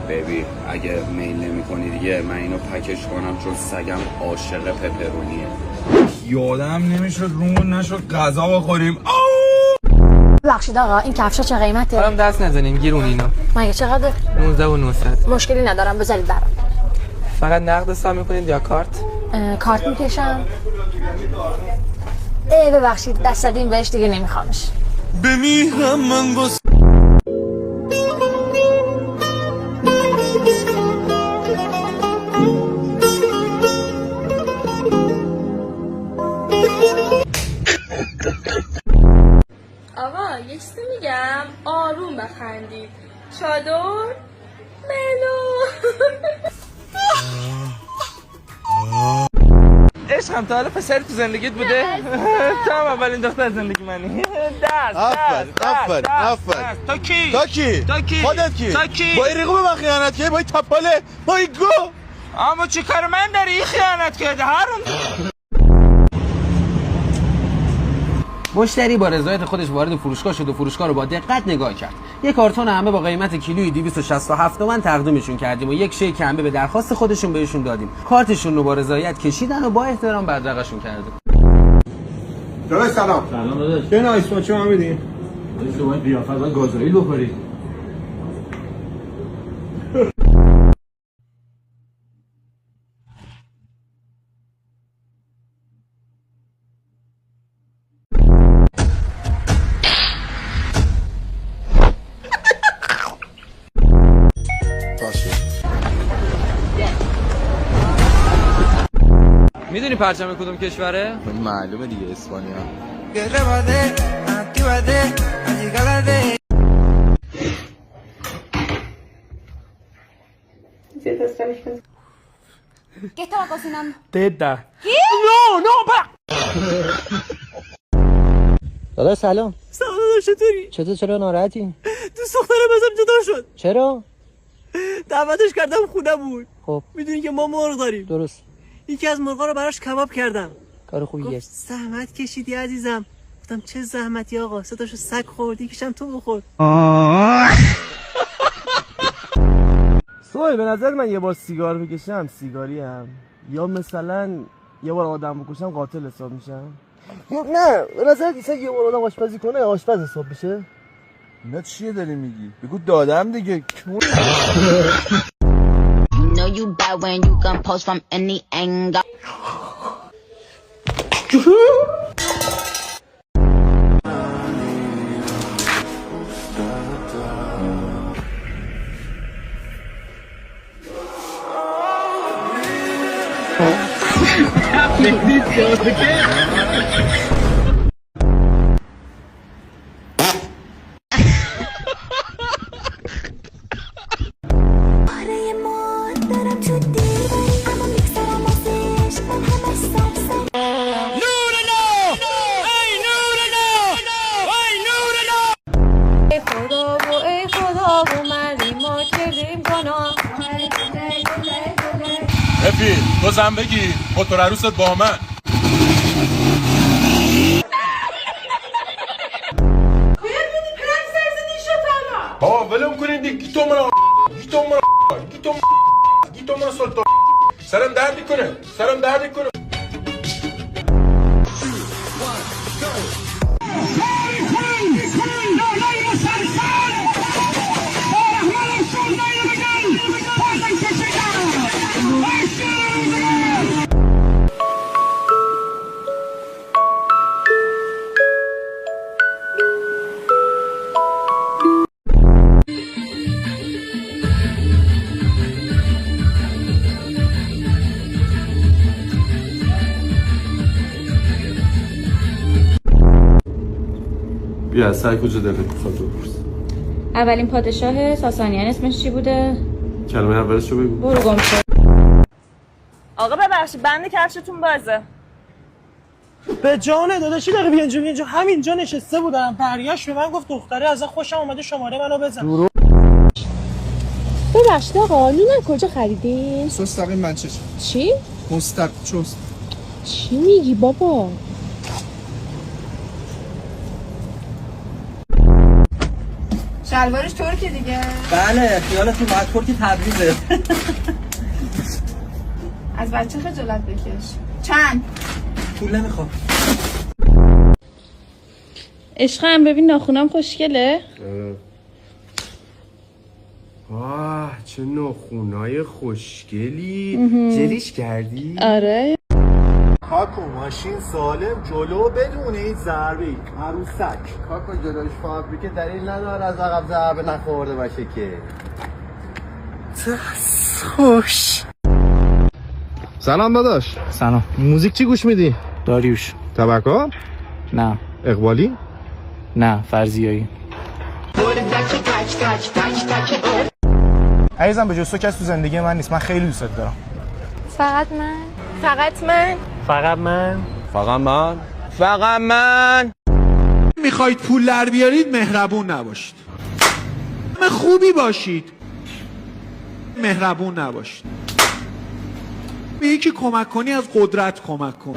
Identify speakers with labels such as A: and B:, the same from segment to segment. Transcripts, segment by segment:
A: بیبی اگه میل نمی کنی دیگه من اینو پکش کنم چون سگم عاشق پپرونیه.
B: یادم نمیشد رومون نشد غذا بخوریم.
C: ببخشید آقا این کفشا چه قیمته؟
D: برام دست نزنیم گیرون اینا.
C: مگه چقدر؟
D: 19,900.
C: مشکلی ندارم بذارید برام.
D: فقط نقد حساب میکنید یا کارت؟
C: کارت میکشم. ببخشید دست دادیم بهش دیگه نمیخوامش.
B: بمیرم من با
E: آقا یه چیزی میگم آروم بخندید. چادر ملو
D: عشقم تا حالا پسر تو زندگیت بوده؟ تو هم اولین دختر زندگی منی.
B: آفرین
D: تا کی؟
B: خودت کی؟
D: تا کی؟
B: با این ریقو به من خیانت کرد؟ با این تپاله؟ با این گو؟
D: اما چی کار من داری این خیانت کرده هارون؟
F: مشتری با رضایت خودش وارد فروشگاه شد و فروشگاه رو با دقت نگاه کرد. یک کارتون همه با قیمت کیلویی 267 تومن تقدیمشون کردیم و یک شیک همه به درخواست خودشون بهشون دادیم. کارتشون رو با رضایت کشیدن و با احترام بدرقشون کردیم.
B: داداش سلام داداش. یه نایس ماچو هم میدین؟
F: داداش شما این قیافت باید گازوئیل بخورید.
D: میدونی پرچم کدوم کشوره؟
B: معلومه دیگه اسپانیا.
E: ¿Qué estaba cocinando?
D: Teta.
G: داداش سلام.
D: سلام داداش چطوری؟
G: چرا ناراحتی؟
D: دوست دخترم ازم جدا شد.
G: چرا؟
D: دعوتش کردم خونه بود.
G: خب
D: میدونی که ما مرغ داریم.
G: درست.
D: یکی از مرغا رو براش کباب کردم.
G: کار خوبیه.
D: گفت زحمت کشیدی عزیزم. گفتم چه زحمتی آقا، سه تاشو سگ خوردی یکیشم تو بخور.
H: سوال به نظر من یه بار سیگار بکشم سیگاری هم یا مثلا یه بار آدم بکشم قاتل حساب میشم؟ نه به نظر دیسه یه بار آدم آشپزی کنه آشپز حساب میشه؟
B: نه چیه داری میگی؟ بگو دادم دیگه.
I: Know you bad when you can post from any angle.
B: رفیق تو زن بگی موتور عروست با من. بابا ولم کنین دیگه. گیتو من سلطان سرم درد کنه.
J: بیا سعی کجا دلت میخواد بپرس.
E: اولین پادشاه ساسانیان اسمش چی بوده؟
J: کلمه اولش رو بگو.
E: برو گم شو.
K: آقا ببخشید بند کفشتون بازه.
H: به جان داداشی داره بیا اینجا همینجا نشسته بودم برگشت به من گفت دختره ازت خوشم اومده شماره منو بزن.
E: ببخشید آقا نونم کجا خریدین؟
L: مستقیم منچش.
E: چی؟
L: چوست.
E: چی میگی بابا؟
M: شلوارش ترکی دیگه.
D: بله خیالتون باید ترکی تبریزه.
M: از بچه خجالت بکش. چند؟
D: پول نمیخوام.
E: عشقم ببین ناخونام خوشگله.
A: واه چه ناخونای خوشگلی. جلیش کردی؟
E: آره.
H: کاکو ماشین سالم جلو بدون هیچ ضربه عروسک. کاکو جلوش فابریکه دلیل نداره از عقب ضربه نخورده باشه که. خوش.
J: سلام داداش.
G: سلام.
J: موزیک چی گوش میدی؟
G: داریوش.
J: تبکا؟
G: نه.
J: اقبالی؟
G: نه فرضیایی.
H: عزیزم به جز تو کس تو زندگی من نیست. من خیلی دوست دارم.
M: فقط من. فقط من.
G: فقط من.
J: فقط من.
F: فقط من.
L: میخواید پول در بیارید مهربون نباشید. خوبی باشید مهربون نباشید. به یکی کمک کنی از قدرت کمک کن.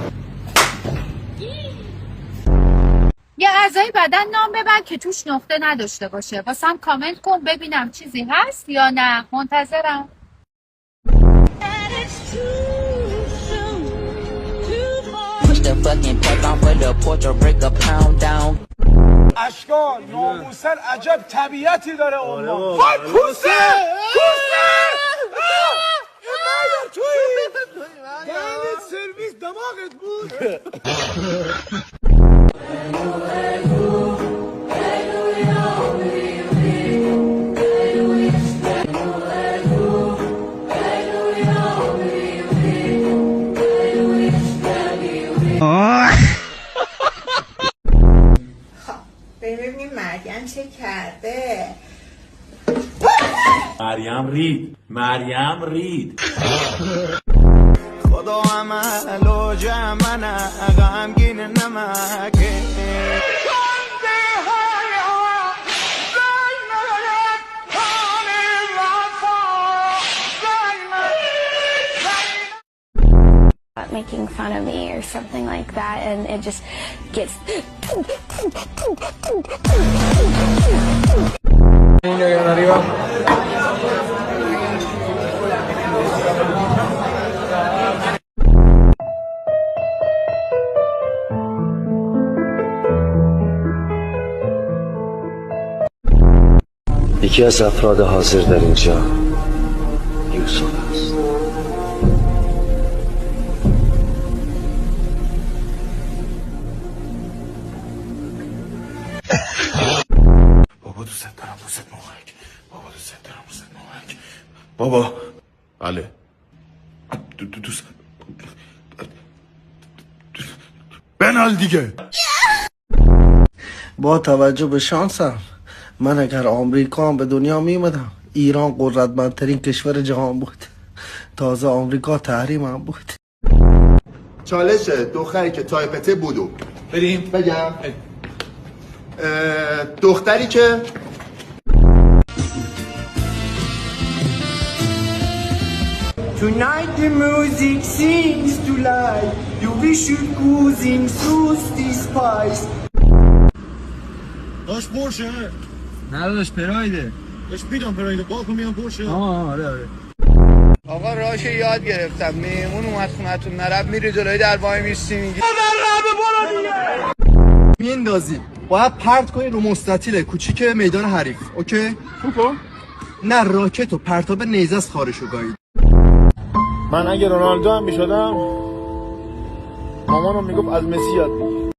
M: یه غذای بدن نام ببر که توش نقطه نداشته باشه. واسم کامنت کن ببینم چیزی هست یا نه. منتظرم.
L: اشکال ناموسن عجب طبیعتی داره اون وای کوسه کوسه دهنت سرویس دماغت بود.
M: ببینیم مریم چه کرده.
B: مریم رید
H: خدا عملو جمعنا غمگین نمکه.
C: Making fun of me or something like that, and it just gets.
N: یکی از افراد حاضر در اینجا یوسف است.
B: بابا دوست دارم دوست مبارک. بابا دوست دارم دوست مبارک. بابا بله دوست بنال دیگه.
H: با توجه به شانسم من اگر آمریکا به دنیا میمدم ایران قدرتمندترین کشور جهان بود. تازه آمریکا تحریمم بود.
J: چالش دختری که تایپته بودو
L: بریم
J: بگم. دختری که
H: Tonight the music sings to life. You wish you could sing through this spice.
L: داشت پرشه
H: نه داشت پرایده.
L: داشت بیدم پرایده باکو میام پرشه.
H: آره. آقا راهش یاد گرفتم. میمون اومد خونتون نرب میری جلوی در وای میشی میگی
J: میندازی باید پرت کنی رو مستطیل کوچیک میدان حریف. اوکی؟
L: خوبه؟
J: نه راکت و پرتاب نیزه از خارشو گاهید.
H: من اگه رونالدو هم میشدم مامانم میگفت از مسی یاد بگیر.